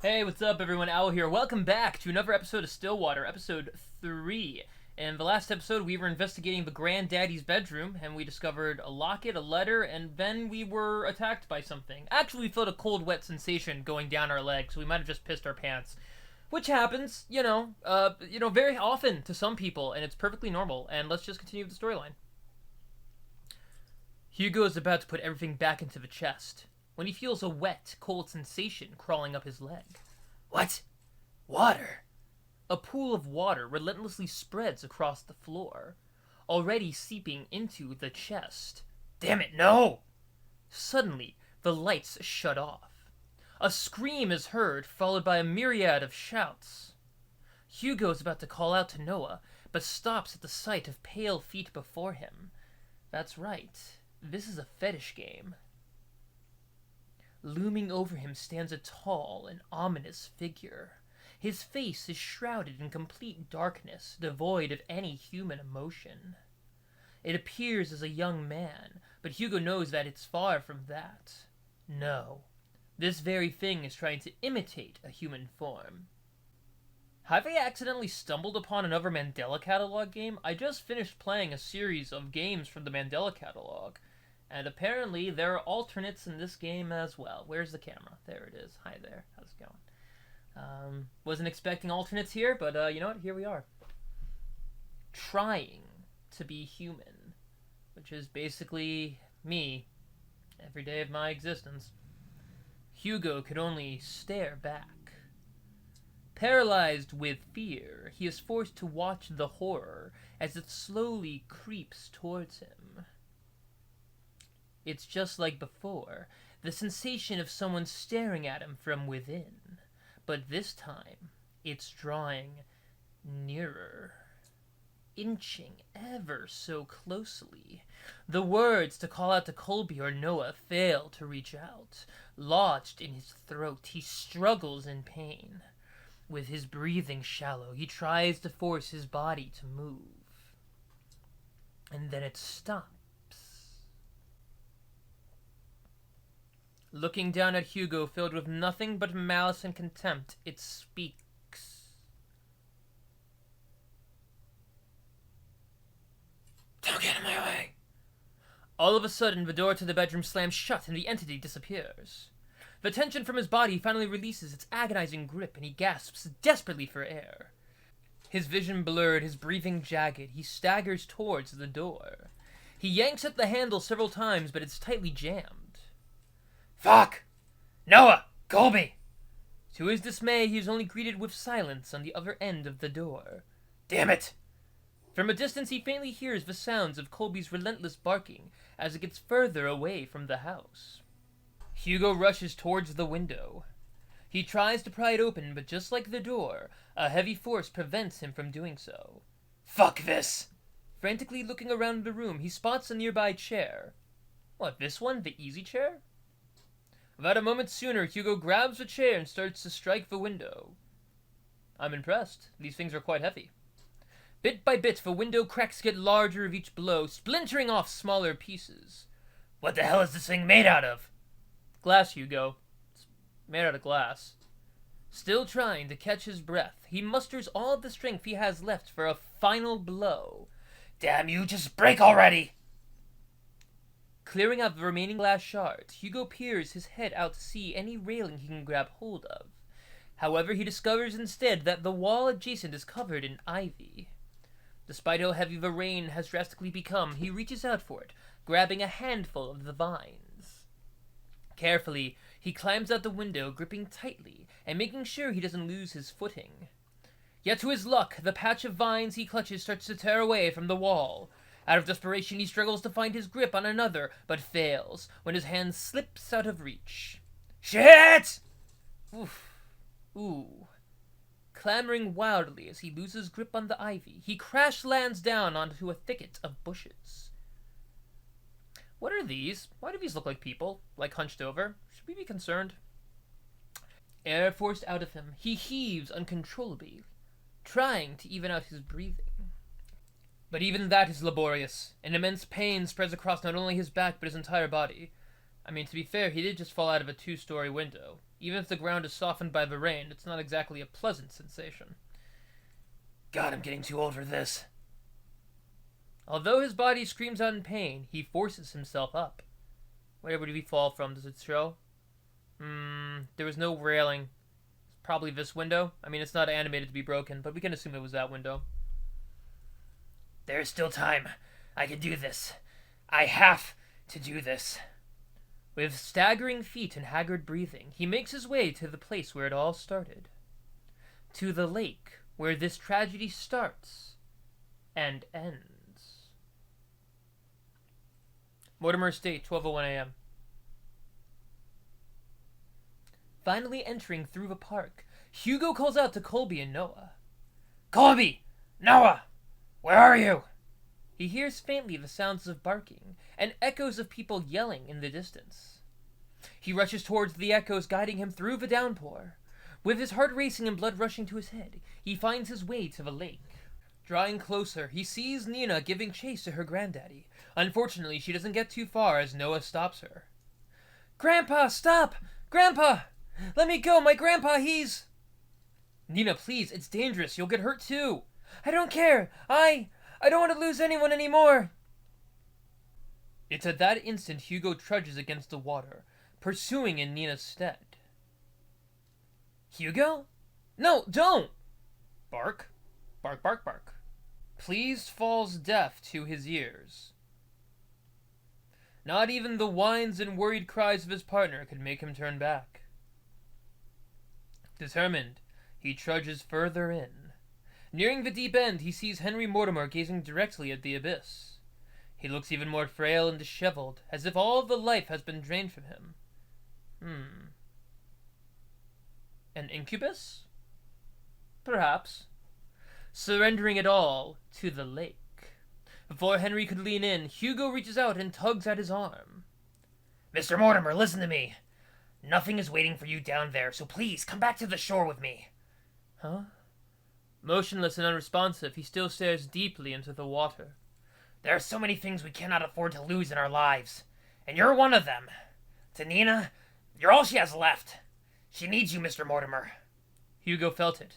Hey, what's up everyone? Owl here. Welcome back to another episode of Stillwater, episode 3. In the last episode, we were investigating the granddaddy's bedroom, and we discovered a locket, a letter, and then we were attacked by something. Actually, we felt a cold, wet sensation going down our leg, so we might have just pissed our pants. Which happens, very often to some people, and it's perfectly normal. And let's just continue with the storyline. Hugo is about to put everything back into the chest when he feels a wet, cold sensation crawling up his leg. What? Water? A pool of water relentlessly spreads across the floor, already seeping into the chest. Damn it, no! Suddenly, the lights shut off. A scream is heard, followed by a myriad of shouts. Hugo is about to call out to Noah, but stops at the sight of pale feet before him. That's right, this is a fetish game. Looming over him stands a tall and ominous figure. His face is shrouded in complete darkness, devoid of any human emotion. It appears as a young man, but Hugo knows that it's far from that. No, this very thing is trying to imitate a human form. Have I accidentally stumbled upon another Mandela Catalog game? I just finished playing a series of games from the Mandela Catalog. And apparently there are alternates in this game as well. Where's the camera? There it is. Hi there. How's it going? Wasn't expecting alternates here, but you know what? Here we are. Trying to be human, which is basically me every day of my existence. Hugo could only stare back. Paralyzed with fear, he is forced to watch the horror as it slowly creeps towards him. It's just like before, the sensation of someone staring at him from within. But this time, it's drawing nearer, inching ever so closely. The words to call out to Colby or Noah fail to reach out. Lodged in his throat, he struggles in pain. With his breathing shallow, he tries to force his body to move. And then it stops. Looking down at Hugo, filled with nothing but malice and contempt, it speaks. Don't get in my way. All of a sudden, the door to the bedroom slams shut and the entity disappears. The tension from his body finally releases its agonizing grip and he gasps desperately for air. His vision blurred, his breathing jagged, he staggers towards the door. He yanks at the handle several times, but it's tightly jammed. Fuck! Noah! Colby! To his dismay, he is only greeted with silence on the other end of the door. Damn it! From a distance, he faintly hears the sounds of Colby's relentless barking as it gets further away from the house. Hugo rushes towards the window. He tries to pry it open, but just like the door, a heavy force prevents him from doing so. Fuck this! Frantically looking around the room, he spots a nearby chair. What, this one? The easy chair? About a moment sooner, Hugo grabs a chair and starts to strike the window. I'm impressed. These things are quite heavy. Bit by bit, the window cracks get larger with each blow, splintering off smaller pieces. What the hell is this thing made out of? Glass, Hugo. It's made out of glass. Still trying to catch his breath, he musters all of the strength he has left for a final blow. Damn you, just break already! Clearing out the remaining glass shards, Hugo peers his head out to see any railing he can grab hold of. However, he discovers instead that the wall adjacent is covered in ivy. Despite how heavy the rain has drastically become, he reaches out for it, grabbing a handful of the vines. Carefully, he climbs out the window, gripping tightly, and making sure he doesn't lose his footing. Yet to his luck, the patch of vines he clutches starts to tear away from the wall. Out of desperation, he struggles to find his grip on another, but fails when his hand slips out of reach. Shit! Oof. Ooh. Clamoring wildly as he loses grip on the ivy, he crash lands down onto a thicket of bushes. What are these? Why do these look like people? Like hunched over? Should we be concerned? Air forced out of him, he heaves uncontrollably, trying to even out his breathing. But even that is laborious. An immense pain spreads across not only his back, but his entire body. I mean, to be fair, he did just fall out of a 2-story window. Even if the ground is softened by the rain, it's not exactly a pleasant sensation. God, I'm getting too old for this. Although his body screams out in pain, he forces himself up. Where would he fall from? Does it show? There was no railing. It's probably this window. I mean, it's not animated to be broken, but we can assume it was that window. There's still time. I can do this. I have to do this. With staggering feet and haggard breathing, he makes his way to the place where it all started. To the lake where this tragedy starts and ends. Mortimer Estate, 12:01 a.m. Finally entering through the park, Hugo calls out to Colby and Noah. Colby! Noah! Where are you? He hears faintly the sounds of barking and echoes of people yelling in the distance. He rushes towards the echoes, guiding him through the downpour. With his heart racing and blood rushing to his head, he finds his way to the lake. Drawing closer, he sees Nina giving chase to her granddaddy. Unfortunately, she doesn't get too far as Noah stops her. "Grandpa, stop! Grandpa! Let me go! My grandpa, he's..." "Nina, please, it's dangerous. You'll get hurt too." "I don't care. I don't want to lose anyone anymore." It's at that instant Hugo trudges against the water, pursuing in Nina's stead. "Hugo? No, don't!" Bark, bark, bark, bark. Please falls deaf to his ears. Not even the whines and worried cries of his partner could make him turn back. Determined, he trudges further in. Nearing the deep end, he sees Henry Mortimer gazing directly at the abyss. He looks even more frail and disheveled, as if all of the life has been drained from him. An incubus? Perhaps. Surrendering it all to the lake. Before Henry could lean in, Hugo reaches out and tugs at his arm. Mr. Mortimer, listen to me. Nothing is waiting for you down there, so please come back to the shore with me. Huh? Motionless and unresponsive, he still stares deeply into the water. There are so many things we cannot afford to lose in our lives, and you're one of them. To Nina, you're all she has left. She needs you, Mr. Mortimer. Hugo felt it.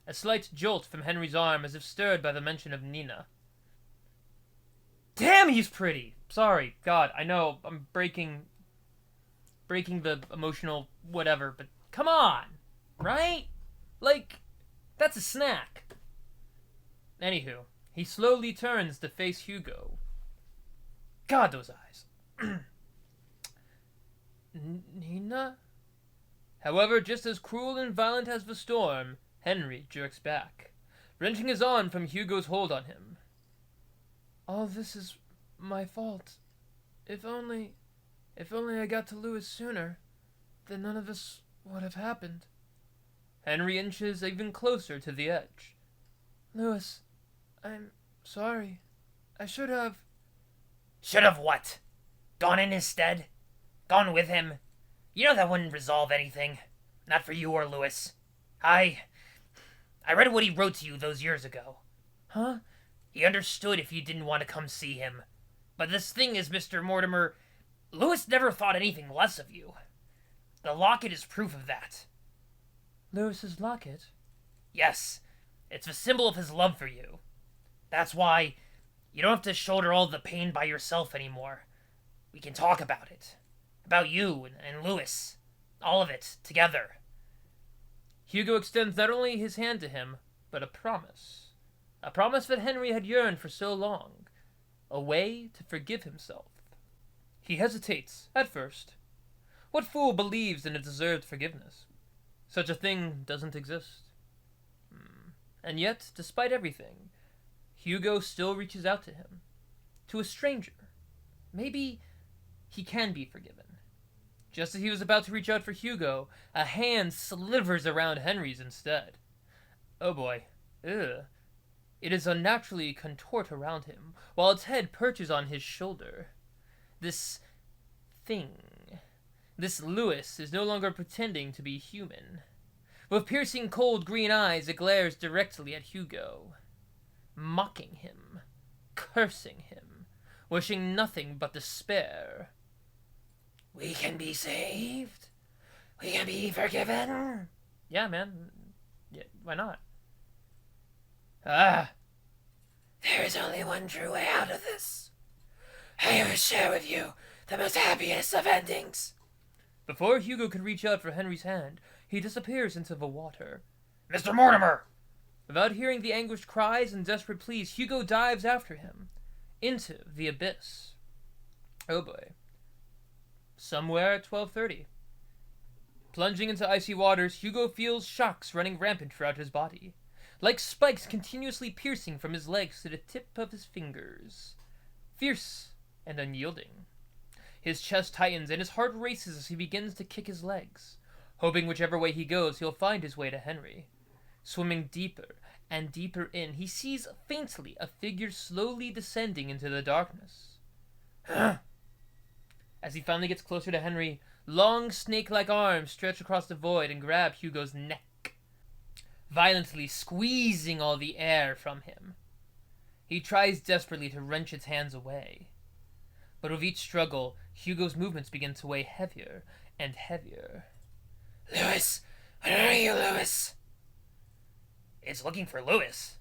A slight jolt from Henry's arm as if stirred by the mention of Nina. Damn, he's pretty! Sorry, God, I know, I'm breaking the emotional whatever, but come on! Right? Like, that's a snack. Anywho, he slowly turns to face Hugo. God, those eyes. Nina? However, just as cruel and violent as the storm, Henry jerks back, wrenching his arm from Hugo's hold on him. All this is my fault. If only I got to Lewis sooner, then none of this would have happened. Henry inches even closer to the edge. Lewis, I'm sorry. I should have... Should have what? Gone in his stead? Gone with him? You know that wouldn't resolve anything. Not for you or Lewis. I read what he wrote to you those years ago. Huh? He understood if you didn't want to come see him. But this thing is, Mr. Mortimer, Lewis never thought anything less of you. The locket is proof of that. Lewis's locket? Yes. It's a symbol of his love for you. That's why you don't have to shoulder all the pain by yourself anymore. We can talk about it. About you and Lewis. All of it, together. Hugo extends not only his hand to him, but a promise. A promise that Henry had yearned for so long. A way to forgive himself. He hesitates, at first. What fool believes in a deserved forgiveness? Such a thing doesn't exist. And yet, despite everything, Hugo still reaches out to him. To a stranger. Maybe he can be forgiven. Just as he was about to reach out for Hugo, a hand slivers around Henry's instead. Oh boy. Ugh. It is unnaturally contort around him, while its head perches on his shoulder. This thing. This Lewis is no longer pretending to be human. With piercing cold green eyes, it glares directly at Hugo. Mocking him. Cursing him. Wishing nothing but despair. We can be saved. We can be forgiven? Yeah, man. Yeah, why not? There is only one true way out of this. I will share with you the most happiest of endings. Before Hugo could reach out for Henry's hand, he disappears into the water. Mr. Mortimer! Without hearing the anguished cries and desperate pleas, Hugo dives after him, into the abyss. Oh boy. Somewhere at 12:30. Plunging into icy waters, Hugo feels shocks running rampant throughout his body, like spikes continuously piercing from his legs to the tip of his fingers. Fierce and unyielding. His chest tightens and his heart races as he begins to kick his legs, hoping whichever way he goes, he'll find his way to Henry. Swimming deeper and deeper in, he sees faintly a figure slowly descending into the darkness. As he finally gets closer to Henry, long snake-like arms stretch across the void and grab Hugo's neck, violently squeezing all the air from him. He tries desperately to wrench its hands away, but with each struggle, Hugo's movements begin to weigh heavier and heavier. Lewis! Where are you, Lewis? It's looking for Lewis.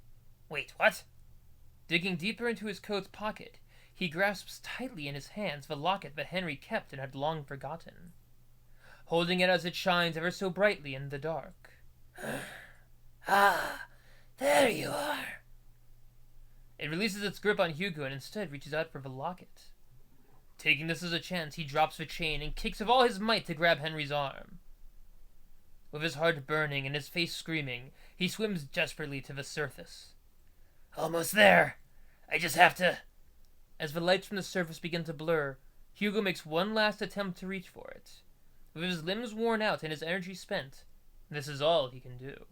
Wait, what? Digging deeper into his coat's pocket, he grasps tightly in his hands the locket that Henry kept and had long forgotten, holding it as it shines ever so brightly in the dark. Ah, there you are. It releases its grip on Hugo and instead reaches out for the locket. Taking this as a chance, he drops the chain and kicks with all his might to grab Henry's arm. With his heart burning and his face screaming, he swims desperately to the surface. Almost there. I just have to... As the lights from the surface begin to blur, Hugo makes one last attempt to reach for it. With his limbs worn out and his energy spent, this is all he can do.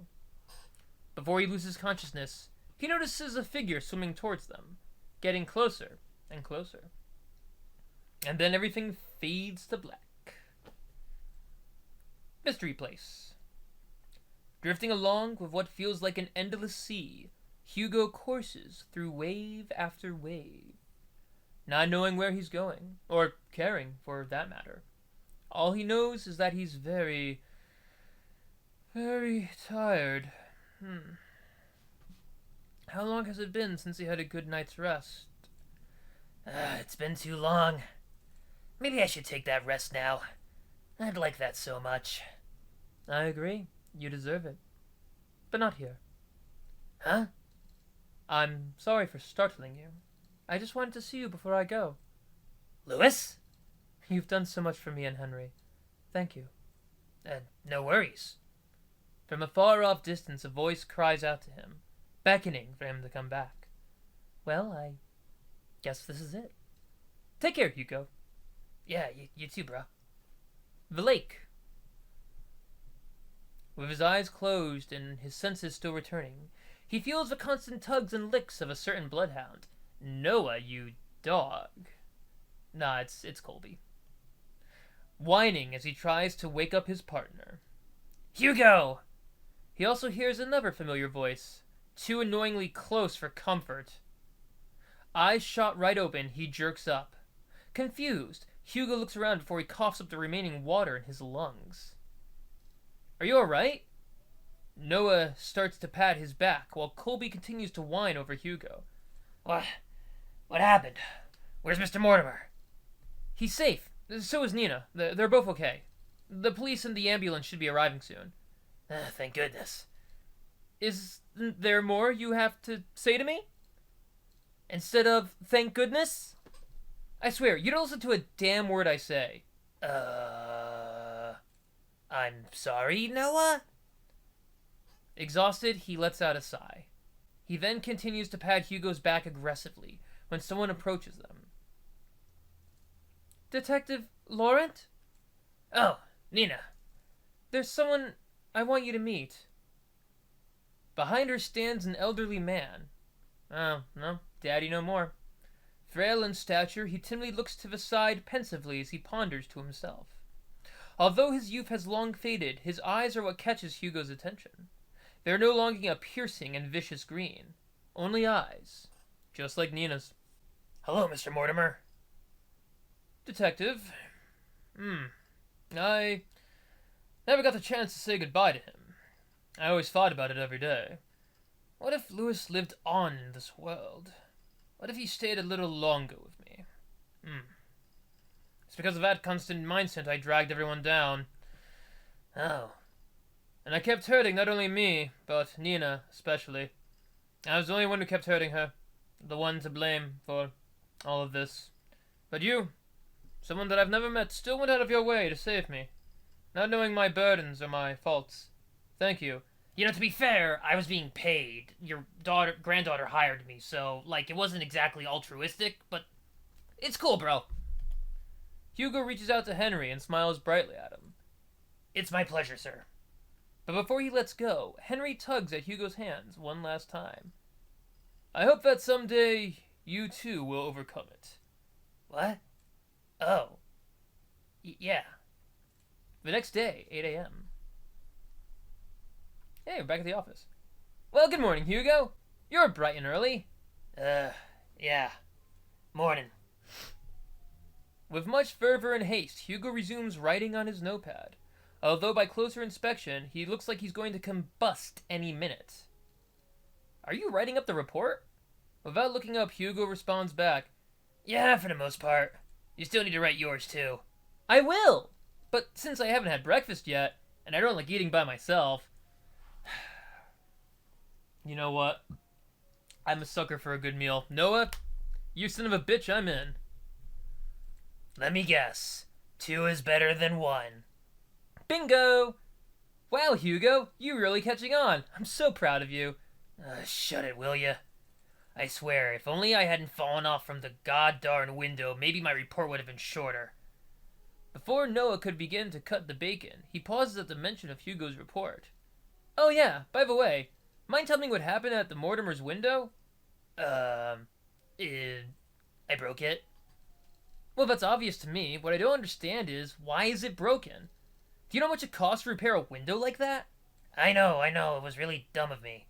Before he loses consciousness, he notices a figure swimming towards them, getting closer and closer. And then everything fades to black. Mystery Place. Drifting along with what feels like an endless sea, Hugo courses through wave after wave, not knowing where he's going, or caring for that matter. All he knows is that he's very, very tired. How long has it been since he had a good night's rest? It's been too long. Maybe I should take that rest now. I'd like that so much. I agree. You deserve it. But not here. Huh? I'm sorry for startling you. I just wanted to see you before I go. Lewis? You've done so much for me and Henry. Thank you. No worries. From a far-off distance, a voice cries out to him, beckoning for him to come back. Well, I guess this is it. Take care, Hugo. Yeah, you too, bro. The lake. With his eyes closed and his senses still returning, he feels the constant tugs and licks of a certain bloodhound. Noah, you dog. Nah, it's Colby. Whining as he tries to wake up his partner. Hugo! He also hears another familiar voice, too annoyingly close for comfort. Eyes shot right open, he jerks up. Confused, Hugo looks around before he coughs up the remaining water in his lungs. Are you alright? Noah starts to pat his back while Colby continues to whine over Hugo. What happened? Where's Mr. Mortimer? He's safe. So is Nina. They're both okay. The police and the ambulance should be arriving soon. Thank goodness. Is there more you have to say to me? Instead of thank goodness? I swear, you don't listen to a damn word I say. I'm sorry, Noah? Exhausted, he lets out a sigh. He then continues to pat Hugo's back aggressively when someone approaches them. Detective Laurent? Oh, Nina. There's someone I want you to meet. Behind her stands an elderly man. Oh, no, Daddy no more. Frail in stature, he timidly looks to the side pensively as he ponders to himself. Although his youth has long faded, his eyes are what catches Hugo's attention. They are no longer a piercing and vicious green. Only eyes. Just like Nina's. Hello, Mr. Mortimer. Detective. I Never got the chance to say goodbye to him. I always thought about it every day. What if Lewis lived on in this world? What if he stayed a little longer with me? It's because of that constant mindset I dragged everyone down. Oh. And I kept hurting not only me, but Nina especially. I was the only one who kept hurting her. The one to blame for all of this. But you, someone that I've never met, still went out of your way to save me. Not knowing my burdens or my faults. Thank you. You know, to be fair, I was being paid. Your granddaughter hired me, so, like, it wasn't exactly altruistic, but it's cool, bro. Hugo reaches out to Henry and smiles brightly at him. It's my pleasure, sir. But before he lets go, Henry tugs at Hugo's hands one last time. I hope that someday you too will overcome it. What? Oh. Yeah. The next day, 8 a.m. Hey, we're back at the office. Well, good morning, Hugo. You're bright and early. Yeah. Morning. With much fervor and haste, Hugo resumes writing on his notepad. Although by closer inspection, he looks like he's going to combust any minute. Are you writing up the report? Without looking up, Hugo responds back. Yeah, for the most part. You still need to write yours, too. I will! But since I haven't had breakfast yet, and I don't like eating by myself... You know what? I'm a sucker for a good meal. Noah, you son of a bitch, I'm in. Let me guess. 2 is better than 1. Bingo! Wow, Hugo, you're really catching on. I'm so proud of you. Shut it, will ya? I swear, if only I hadn't fallen off from the god-darn window, maybe my report would have been shorter. Before Noah could begin to cut the bacon, he pauses at the mention of Hugo's report. Oh yeah, by the way, mind telling me what happened at the Mortimer's window? I broke it. Well, that's obvious to me. What I don't understand is, why is it broken? Do you know how much it costs to repair a window like that? I know, it was really dumb of me.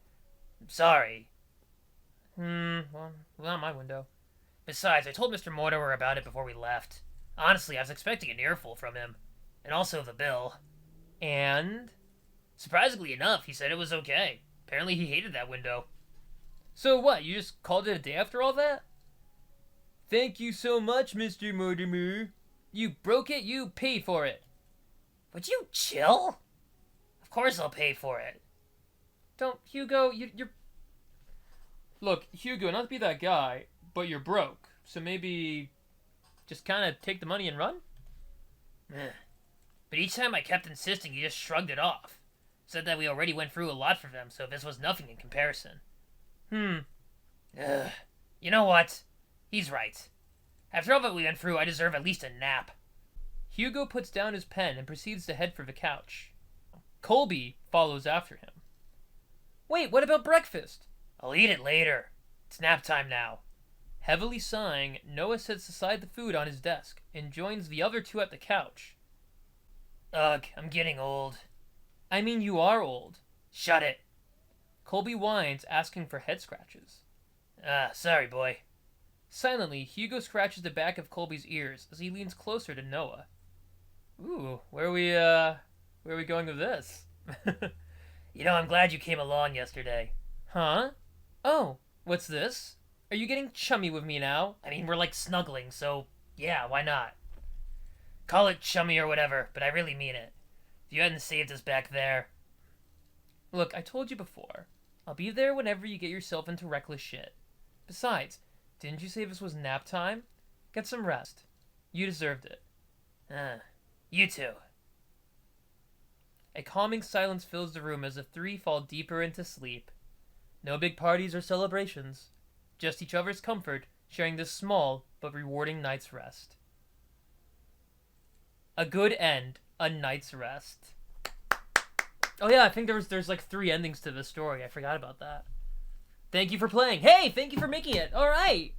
I'm sorry. Well, not my window. Besides, I told Mr. Mortimer about it before we left. Honestly, I was expecting an earful from him. And also the bill. And? Surprisingly enough, he said it was okay. Apparently he hated that window. So what, you just called it a day after all that? Thank you so much, Mr. Mortimer. You broke it, you pay for it. Would you chill? Of course I'll pay for it. Don't, Hugo, you're... Look, Hugo, not to be that guy, but you're broke. So maybe just kind of take the money and run? But each time I kept insisting, he just shrugged it off. Said that we already went through a lot for them, so this was nothing in comparison. You know what? He's right. After all that we went through, I deserve at least a nap. Hugo puts down his pen and proceeds to head for the couch. Colby follows after him. Wait, what about breakfast? I'll eat it later. It's nap time now. Heavily sighing, Noah sets aside the food on his desk and joins the other two at the couch. Ugh, I'm getting old. I mean, you are old. Shut it. Colby whines, asking for head scratches. Sorry, boy. Silently, Hugo scratches the back of Colby's ears as he leans closer to Noah. Ooh, where are we going with this? You know, I'm glad you came along yesterday. Huh? Oh, what's this? Are you getting chummy with me now? I mean, we're like snuggling, so yeah, why not? Call it chummy or whatever, but I really mean it. If you hadn't saved us back there... Look, I told you before. I'll be there whenever you get yourself into reckless shit. Besides, didn't you say this was nap time? Get some rest. You deserved it. You too. A calming silence fills the room as the three fall deeper into sleep. No big parties or celebrations. Just each other's comfort, sharing this small but rewarding night's rest. A good end. A night's rest. Oh yeah, I think there's like 3 endings to this story. I forgot about that. Thank you for playing. Hey, thank you for making it. All right.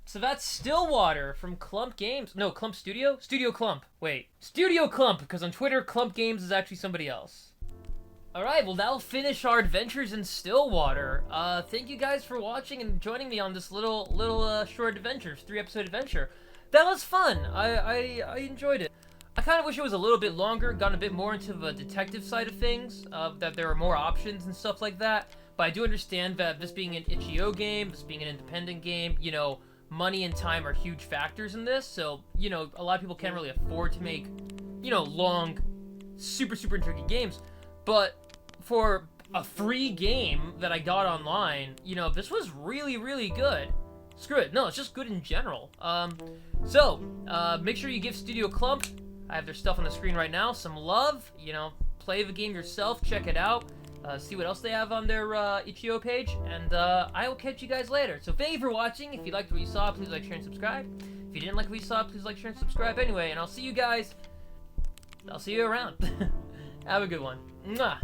So that's Stillwater from Clump Games. No, Clump Studio? Studio Clump. Wait. Studio Clump, because on Twitter, Clump Games is actually somebody else. Alright, well that'll finish our adventures in Stillwater. Thank you guys for watching and joining me on this little short adventure, 3-episode adventure. That was fun. I enjoyed it. I kind of wish it was a little bit longer, gotten a bit more into the detective side of things, that there were more options and stuff like that. But I do understand that this being an itch.io game, this being an independent game, you know, money and time are huge factors in this. So, you know, a lot of people can't really afford to make, you know, long, super intricate games. But for a free game that I got online, you know, this was really good. Screw it. No, it's just good in general. Make sure you give Studio Clump, I have their stuff on the screen right now, some love. You know, play the game yourself, check it out, see what else they have on their itch.io page, and I will catch you guys later. So thank you for watching. If you liked what you saw, please like, share, and subscribe. If you didn't like what you saw, please like, share, and subscribe anyway, and I'll see you guys. I'll see you around. Have a good one. Mwah.